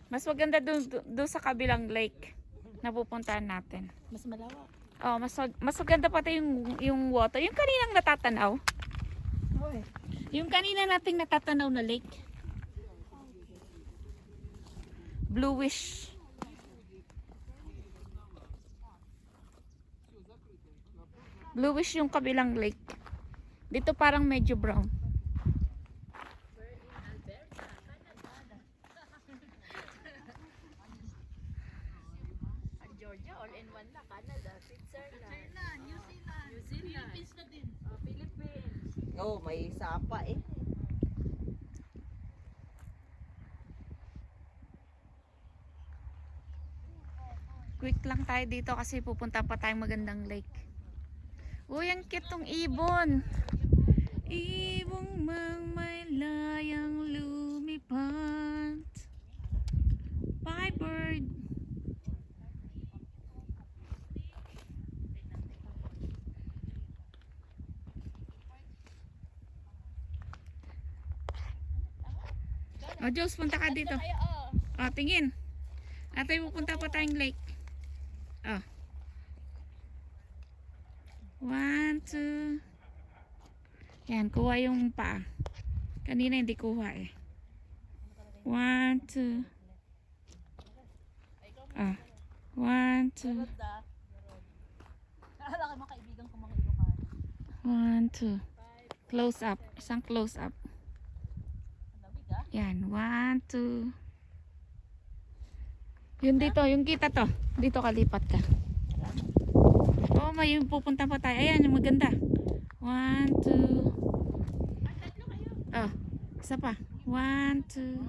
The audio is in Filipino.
Mas maganda doon sa kabilang lake na pupuntahan natin. Mas malawak. Oh, mas maganda pati yung water. Yung kaninang natatanaw. Oy. Yung kanina nating natatanaw na lake. Bluish. Bluish yung kabilang lake. Dito parang medyo brown. Georgia, all in one na. Canada, Switzerland, New Zealand, Philippines na din. Philippines. Oh, may sapa eh. Quick lang tayo dito kasi pupunta pa tayong magandang lake. Uy, ang cute tong ibon. Ibong mang may layang lumipad. Bye, bird. O, Jules, punta ka dito. O, tingin. Ate, pupunta pa tayong lake. O. 1, 2. Yan, kuha yung paa. Kanina hindi kuha eh. 1, 2. Ah. 1, 2. Akala kayo mga kaibigan ko mga Ilocano. 1, 2. Close up. Isang close up. Lamig ah. Yan. 1, 2. Yun dito. Yung kita to. Dito kalipat ka. Oh, may yung pupunta pa tayo. Ayan, yung maganda. 1, 2. Oh, isa pa. 1, 2.